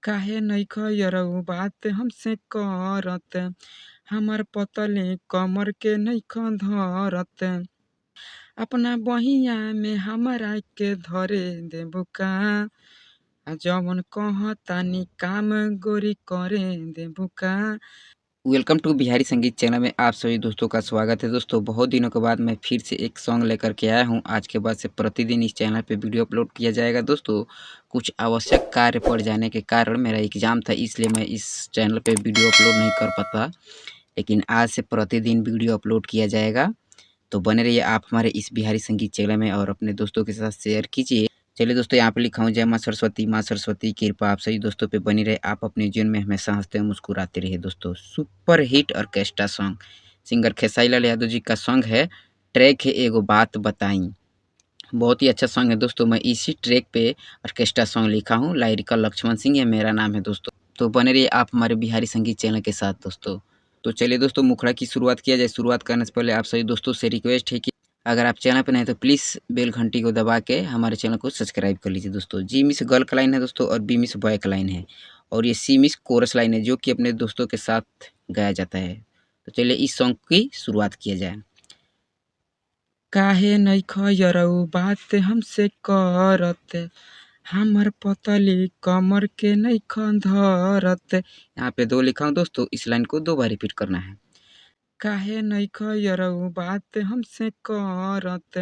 काहे नइख यरऊ बात हमसे करत, हमार पतले कमर के नइख धरत। अपना बहिया में हमरा के धरे देबू का, जवन कहतानी काम गोरी करे देबू का। वेलकम टू बिहारी संगीत चैनल में आप सभी दोस्तों का स्वागत है। दोस्तों बहुत दिनों के बाद मैं फिर से एक सॉन्ग लेकर के आया हूं। आज के बाद से प्रतिदिन इस चैनल पे वीडियो अपलोड किया जाएगा। दोस्तों कुछ आवश्यक कार्य पड़ जाने के कारण मेरा एग्ज़ाम था, इसलिए मैं इस चैनल पे वीडियो अपलोड नहीं कर पाता, लेकिन आज से प्रतिदिन वीडियो अपलोड किया जाएगा। तो बने रहिए आप हमारे इस बिहारी संगीत चैनल में और अपने दोस्तों के साथ शेयर कीजिए। चलिए दोस्तों, यहाँ पे लिखा हूँ जय माँ सरस्वती की कृपा आप सभी दोस्तों पे बनी रहे। आप अपने जीवन में हमेशा हंसते हुए मुस्कुराते रहिए। दोस्तों super hit orchestra song singer Khesari Lal Yadav ji का सॉन्ग है। ट्रैक है एगो बात बताई, बहुत ही अच्छा सॉन्ग है दोस्तों। मैं इसी ट्रैक पे ऑर्केस्ट्रा सॉन्ग लिखा हूँ। लाइरिकल लक्ष्मण सिंह है मेरा नाम है दोस्तों। तो बने रहिए आप हमारे बिहारी संगीत चैनल के साथ दोस्तों। तो चलिए दोस्तों मुखड़ा की शुरुआत किया जाए। शुरुआत करने से पहले आप सभी दोस्तों से रिक्वेस्ट है कि अगर आप चैनल पर नए तो प्लीज़ बेल घंटी को दबा के हमारे चैनल को सब्सक्राइब कर लीजिए दोस्तों। जी मिस गर्ल का लाइन है दोस्तों और बी मिस बॉय का लाइन है और ये सी मिस कोरस लाइन है जो कि अपने दोस्तों के साथ गाया जाता है। तो चलिए इस सॉन्ग की शुरुआत किया जाए। काहे नइख यरऊ बात हमसे करत, हमर पतली कमर के नइख धरत। यहाँ पे 2 लिखा हूँ दोस्तों, इस लाइन को 2 बार रिपीट करना है। काहे नइख यरऊ बात हमसे करत,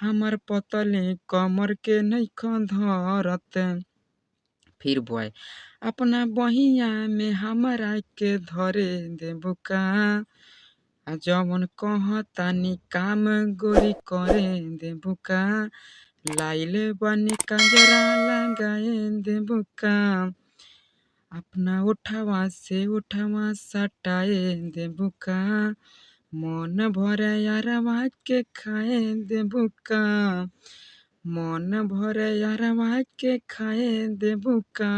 हमर पतली कमर के नइख धरत। फिर बॉय अपना बहिया में हमरा के धरे देबू का, जवन कहतानी काम गोरी करे देबू का। लाइले बानी काजरा लगाए देबू का, अपना उठावा से उठावा सटाए देबू का। मन भरे यारवा के खाए देबू का, मन भरे यारवा के खाए देबू का।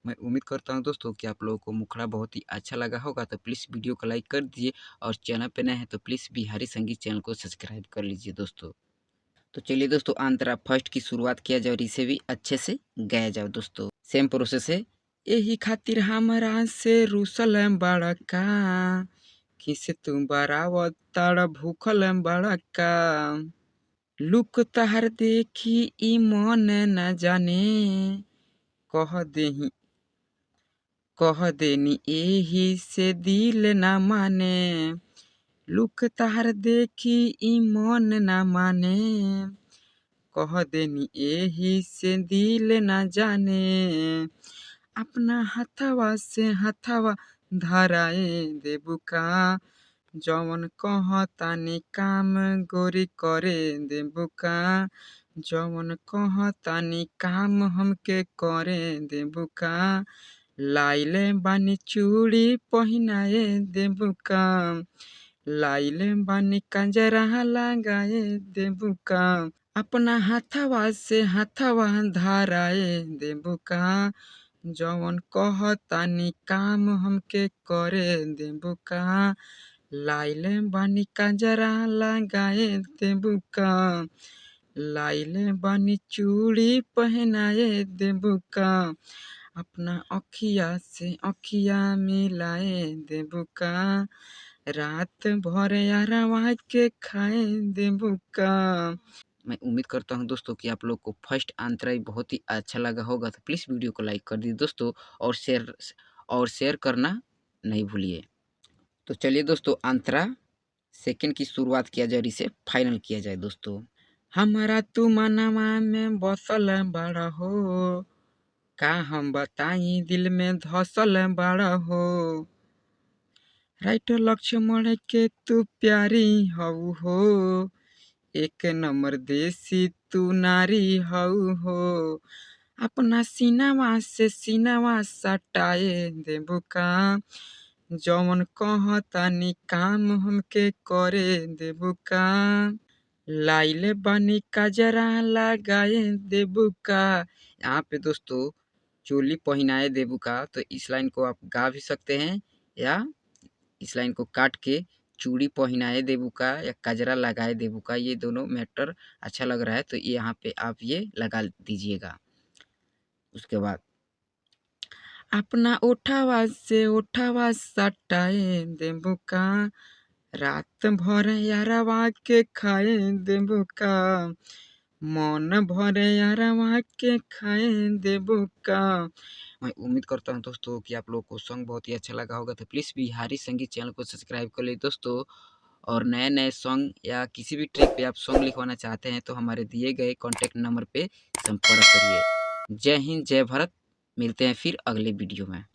मैं उम्मीद करता हूँ दोस्तों कि आप लोगों को मुखड़ा बहुत ही अच्छा लगा होगा। तो प्लीज़ वीडियो को लाइक कर दीजिए और चैनल पे नए हैं तो प्लीज़ बिहारी संगीत चैनल को सब्सक्राइब कर लीजिए दोस्तों। तो चलिए दोस्तों अंतरा फर्स्ट की शुरुआत किया जाए और इसे भी अच्छे से गाया जाए दोस्तों। सेम प्रोसेस है। यही खातिर हमरा से रूसल बड़का, किसे तुम बरावत ताड़ भूखल बड़का। लुक तहर देखी ई मन न जाने, कह देही कह देनी एही से दिल न माने। लुक तहर देखी ई मन न माने, कह देनी एही से दिल न जाने। अपना हथवा से हथवा धराए देबू का, जवन कहतानी काम गोरी करे देबू का। जवन कहतानी काम हमके करे देबू का। लाइले बानी चूड़ी पहिनाए देबू का, लाइले बानी कंजरा लगाए देबू का। अपना हथवा से हथवा धराए देबू का, जवन कहतानी काम हमके करे देबू का। लाइले बानी कंजरा लगाए देबू का, लाइले बानी चूड़ी पहनाए देबू का। अपना अखिया से अखिया मिलाए देबू का, रात भर यारवा के खाए देबू का। मैं उम्मीद करता हूं दोस्तों कि आप लोग को फर्स्ट अंतरा बहुत ही अच्छा लगा होगा। तो प्लीज़ वीडियो को लाइक कर दीजिए दोस्तों और शेयर करना नहीं भूलिए। तो चलिए दोस्तों अंतरा सेकंड की शुरुआत किया जाए और इसे फाइनल किया जाए दोस्तों। हमारा तू मनवा में बसल बड़ा हो, का हम बताई दिल में धसल बड़ा हो। राइट लक्ष्मण के तू प्यारी हऊ हो, एक नंबर देसी तू नारी हऊ हो। अपना सीनावा से सीनावा सटाए देबू का, जवन कहतानी काम हमके करे देबू का। लाइले बानी काजरा लगाए देबू का। यहाँ पे दोस्तों चोली पहनाए देबू का, तो इस लाइन को आप गा भी सकते हैं या इस लाइन को काट के चूड़ी पहनाए देबू का या कजरा लगाए देबू का, ये दोनों मैटर अच्छा लग रहा है तो ये यहाँ पे आप ये लगा दीजिएगा। उसके बाद अपना ओठवा से ओठवा सटाए देबू का, रात भर यारवा के खाए देबू का, मन भर यारवा के खाए देबू का। मैं उम्मीद करता हूँ दोस्तों कि आप लोगों को सॉन्ग बहुत ही अच्छा लगा होगा, तो प्लीज़ बिहारी संगीत चैनल को सब्सक्राइब कर ले दोस्तों। और नए-नए सॉन्ग या किसी भी ट्रैक पे आप सॉन्ग लिखवाना चाहते हैं तो हमारे दिए गए कॉन्टैक्ट नंबर पे संपर्क करिए। जय हिंद, जय भारत। मिलते हैं फिर अगले वीडियो में।